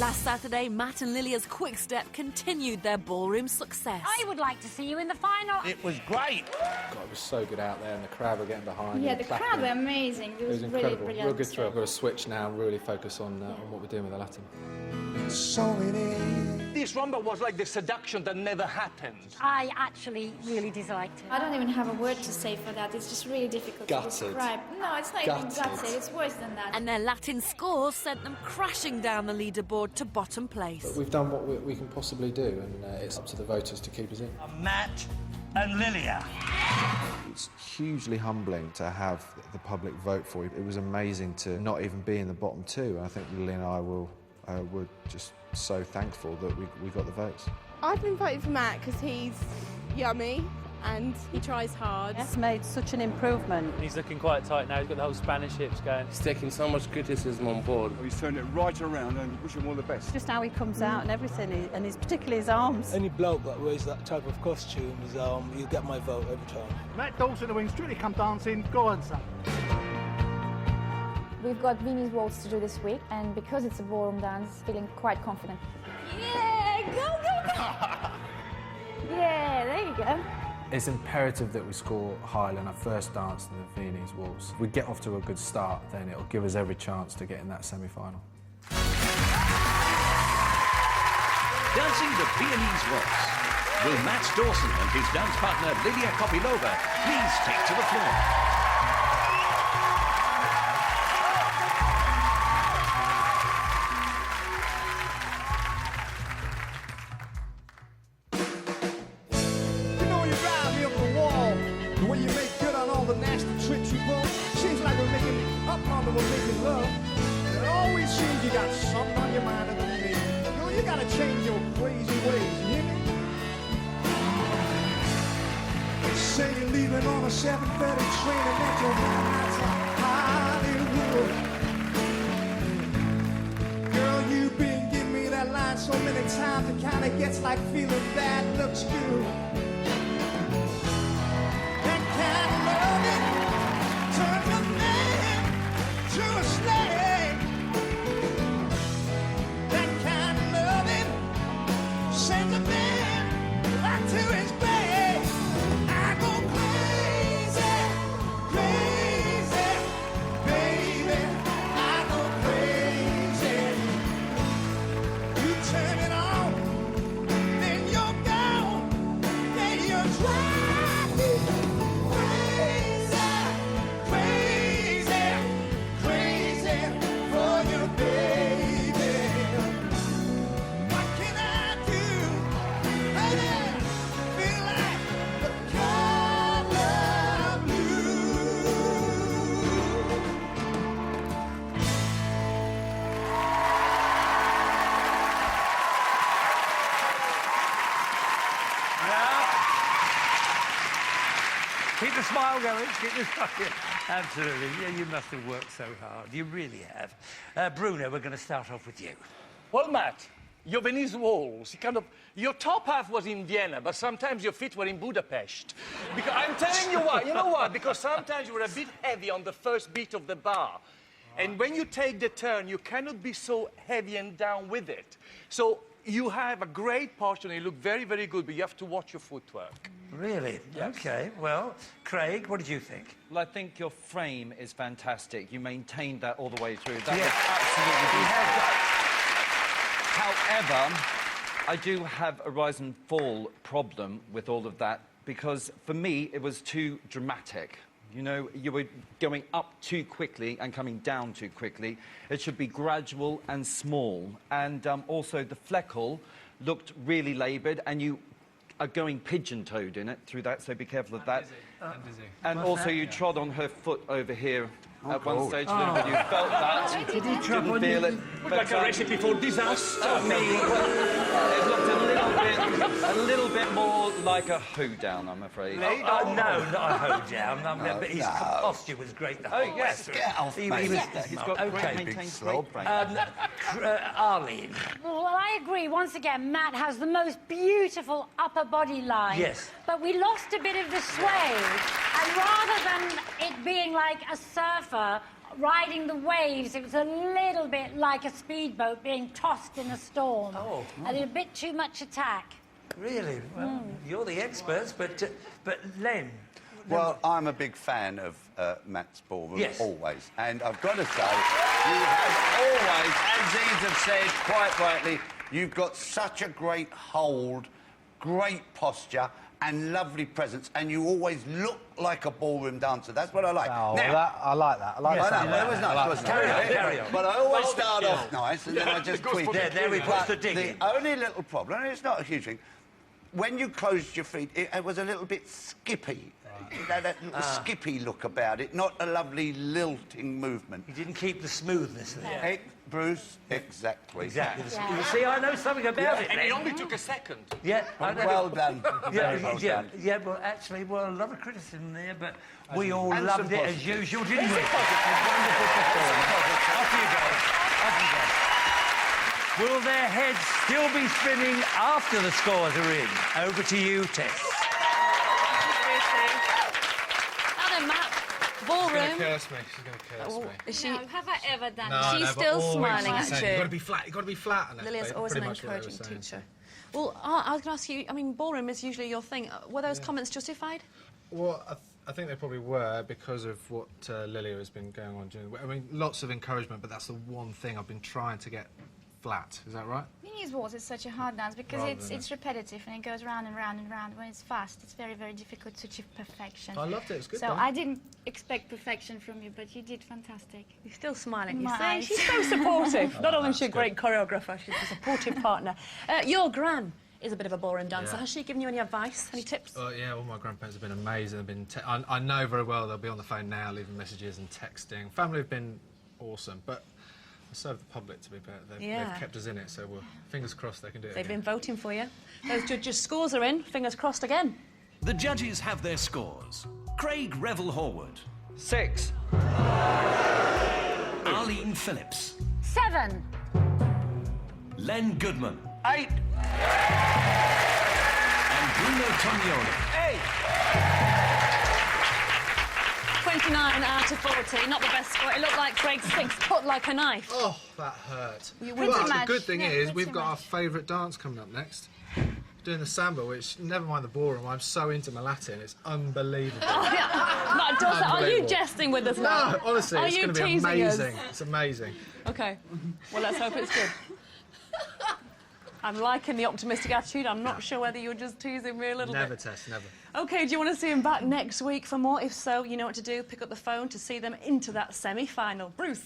Last Saturday, Matt and Lilia's quick step continued their ballroom success. I would like to see you in the final. It was great. God, it was so good out there, and the crowd were getting behind. Yeah, the crowd were amazing. It was incredible. Really Real good thrill. We've got to switch now and really focus on what we're doing with the Latin. So it is. This rumba was like the seduction that never happened. I actually really disliked it. I don't even have a word to say for that. It's just really difficult to describe. No, it's not even gutted. It's worse than that. And their Latin scores sent them crashing down the leaderboard to bottom place. But we've done what we can possibly do, and it's up to the voters to keep us in. Matt and Lilia. It's hugely humbling to have the public vote for you. It was amazing to not even be in the bottom two. I think Lily and I were just so thankful that we got the votes. I've been voting for Matt because he's yummy and he tries hard. It's made such an improvement. He's looking quite tight now. He's got the whole Spanish hips going. He's taking so much criticism on board. He's turned it right around and wish him all the best. Just how he comes out and everything, and his, particularly his arms. Any bloke that wears that type of costume is, you get my vote every time. Matt Dawson to win Strictly Come Dancing. Go on, son. We've got Viennese Waltz to do this week, and because it's a ballroom dance, feeling quite confident. Yeah, go, go, go! Yeah, there you go. It's imperative that we score highly on our first dance in the Viennese Waltz. If we get off to a good start, then it'll give us every chance to get in that semi-final. Dancing the Viennese Waltz. Will Matt Dawson and his dance partner Lilia Kopilova please take to the floor? When you make good on all the nasty tricks you pull, seems like we're making up on them, we're making love. It always seems you got something on your mind other than me. You gotta change your crazy ways, you hear me? Say you're leaving on a 7:30 train and that your nights are Hollywood. Girl, you've been giving me that line so many times it kinda gets like feeling bad looks good. Keep the smile going, keep the smile going. Absolutely, yeah, you must have worked so hard. You really have. Bruno, we're going to start off with you. Well, Matt, your Viennese Waltz, your top half was in Vienna, but sometimes your feet were in Budapest. Because I'm telling you why, you know why? Because sometimes you were a bit heavy on the first beat of the bar. And when you take the turn, you cannot be so heavy and down with it. So you have a great posture and you look very, very good, but you have to watch your footwork. Really? Yes. OK, well, Craig, what did you think? Well, I think your frame is fantastic. You maintained that all the way through. That was absolutely beautiful. However, I do have a rise and fall problem with all of that, because for me, it was too dramatic. You know, you were going up too quickly and coming down too quickly. It should be gradual and small. And also, the fleckle looked really laboured, and you are going pigeon-toed in it through that, so be careful of that. I'm dizzy. And also, you trod on her foot over here at one stage a little bit. You felt that. Did he trod on feel you? it. Looked like a recipe for disaster. It looked a little bit more like a hoedown, I'm afraid. No, not a hoedown. But his posture was great. Yes. Get off, He's got maintained great frame. Arlene. Well, I agree. Once again, Matt has the most beautiful upper body line. Yes. But we lost a bit of the sway. And rather than it being like a surfer riding the waves, it was a little bit like a speedboat being tossed in a storm. Oh. A little bit too much attack. Really? Well, you're the experts, but Len... Well, I'm a big fan of Matt's ballroom, Yes. always. And I've got to say, you have always, as these have said quite rightly, you've got such a great hold, great posture, and lovely presence, and you always look like a ballroom dancer. That's what I like. Oh, now, I like that. I like that. That was nice, wasn't it? Carry on. But I always start off nice, and then I just tweak it. There we put the dig The in. only little problem, and it's not a huge thing, when you closed your feet, it was a little bit skippy. It had that little skippy look about it, not a lovely lilting movement. You didn't keep the smoothness there. Bruce, exactly. Exactly. Yeah. You see, I know something about it. And it only took a second. Yeah, I know. Well done. Yeah, well, actually, well, a lot of criticism there, but we all loved it as usual, didn't we? Wonderful performance. Off you go. Off you go. Will their heads still be spinning after the scores are in? Over to you, Tess. Now then, Matt, ballroom. She's going to curse me. She's going to curse me. Is she? No, have I ever done No, that? She's no, but still always smiling she's at saying, you. You've got to be flat. You've got to be flat. And Lilia's that's always an pretty much what they were encouraging saying, teacher. Well, I was going to ask you, I mean, ballroom is usually your thing. Were those comments justified? Well, I think they probably were because of what Lilia has been going on doing. I mean, lots of encouragement, but that's the one thing I've been trying to get flat. Is that right? Viennese Waltz is such a hard dance because it's repetitive and it goes round and round and round. When it's fast, it's very, very difficult to achieve perfection. I loved it. It's good. So I didn't expect perfection from you, but you did fantastic. You're still smiling. You My see, eyes. she's so supportive. Not only is she a great choreographer, she's a supportive partner. Your gran is a bit of a ballroom dancer. Yeah. Has she given you any advice, any tips? Yeah, all my grandparents have been amazing. They've been I know very well they'll be on the phone now, leaving messages and texting. Family have been awesome, but so have the public, to be fair. They've kept us in it, so we're fingers crossed they can do it They've again. been voting for you. Those judges' scores are in. Fingers crossed again. The judges have their scores. Craig Revel-Horwood. 6. Arlene Phillips. 7. Len Goodman. 8. And Bruno Tognoni. 29 out of 40. Not the best score. It looked like Craig's 6 cut like a knife. Oh, that hurt. You Pretty But the much. good thing Yeah, is we've pretty got our much. favourite dance coming up next. Doing the samba, which, never mind the ballroom, I'm so into my Latin, it's unbelievable. Matt Dawson, are you Unbelievable. jesting with us now? No, honestly, are it's you going to be teasing amazing. us? It's amazing. OK. Well, let's hope it's good. I'm liking the optimistic attitude. I'm not sure whether you're just teasing me a little Never, bit. Tess, never. OK, do you want to see him back next week for more? If so, you know what to do. Pick up the phone to see them into that semi-final. Bruce.